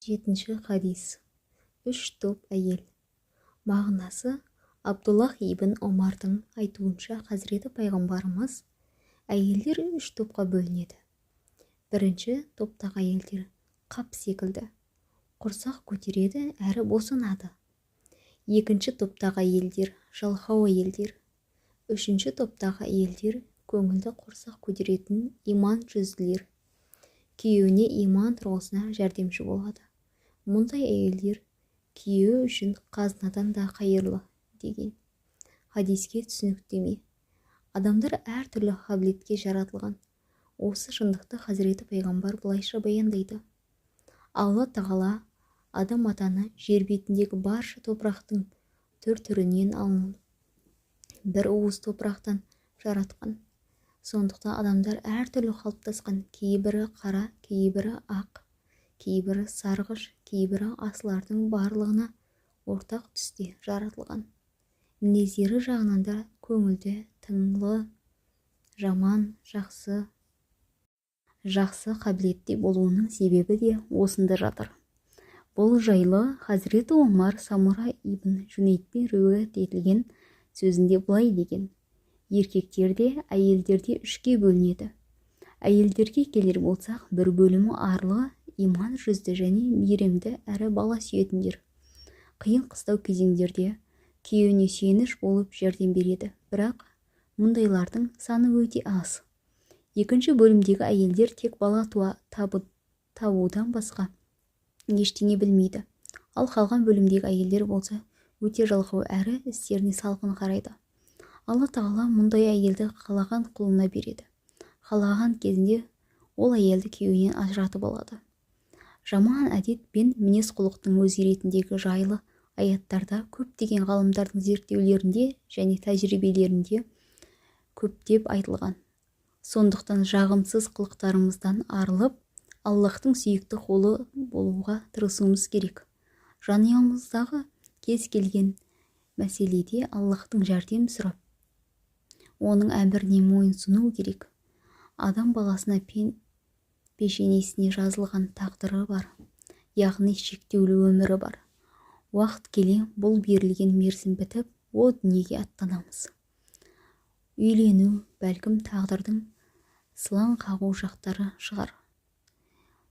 7 хадис. 3 топ әйел. Мағынасы Абдуллах ибн Омардың айтуынша Хазіреті пайғамбарымыз әйелдер 3 топқа бөлінеді. Бірінші топтағы әйелдер қап секілді құрсақ көтереді әрі босанады. Екінші топтағы әйелдер жалқау әйелдер. Үшінші топтағы әйелдер көңілді құрсақ көтеретін иман жүзділер. Күйеуіне иман тұрғысына жәрдемші болады. Мұндай әйелдер күйеуі үшін қазынадан да қайырлы деген. Хадиске түсініктеме. Адамдар әртүрлі қабілетке жаратылған. Осы шындықты Хазіреті пайғамбар былайша баяндайды. Алла тағала адам атаны жер бетіндегі барша топырақтың түр-түрінен алынып, бір уыс топырақтан жаратқан. Сондықтан адамдар әртүрлі қалыптасқан, кейбірі қара, кейбірі ақ, кейбірі сарғыш, кейбірі асылардың барлығына ортақ түсте жаратылған. Мінездері жағынан да көңілді, тыңлы, жаман, жақсы қабілетте болуының себебі де осында жатыр. Бұл жайлы Хазіреті Омар Самура ибн Жүнейдпен риуаят етілген сөзінде былай деген: еркектер де әйелдер де 3-ке бөлінеді. Әйелдерге келер болсақ, бір бөлімі арлы, иман жүзді және мейірімді әрі бала сүйетіндер. Қиын қыстау кезеңдерде күйеуіне сүйеніш болып жәрдем береді, бірақ мұндайлардың саны өте аз. Екінші бөлімдегі әйелдер тек бала табудан басқа ештеңе білмейді. Ал қалған бөлімдегі әйелдер болса өте жалқау әрі істеріне салқын қарайды. Алла тағала мұндай әйелді қалаған құлына береді. Қалаған кезінде ол әйелді күйеуінен ажыратып алады. Жаман әдет пен мінез құлықтың өзгеретіндегі жайлы аяттарда көптеген ғалымдардың зерттеулерінде және тәжірибелерінде көптеп айтылған. Сондықтан жағымсыз қылықтарымыздан арылып, Аллахтың сүйікті қолы болуға тырысуымыз керек. Жанұямыздағы кез келген мәселеде Аллахтың жәрдем сұрап, оның әміріне мойынсыну керек. Адам баласына пешенесіне жазылған тағдыры бар, яғни шектеулі өмірі бар. Уақыт келе бұл берілген мерзім бітіп, о дүниеге аттанамыз. Үйлену бәлкім тағдырдың сылаң қағу жақтары шығар.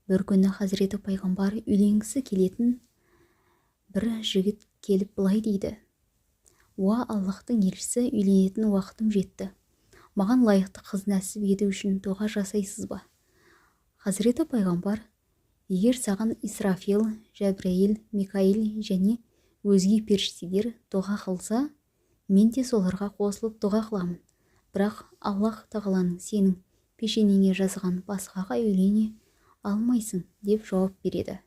Бір күні Хазіреті пайғамбар үйленгісі келетін бір жігіт келіп былай дейді: уа Аллахтың елшісі, үйленетін уақытым жетті. Маған лайықты қыз нәсіп ету үшін дұға жасайсыз ба? Хазіреті пайғамбар: егер саған Исрафил, Жәбірейіл, Микаил және өзге періштелер дұға қылса, мен де соларға қосылып дұға қыламын. Бірақ Аллах тағаланың сенің пешенеңе жазған басқаға үйлене алмайсың деп жауап береді.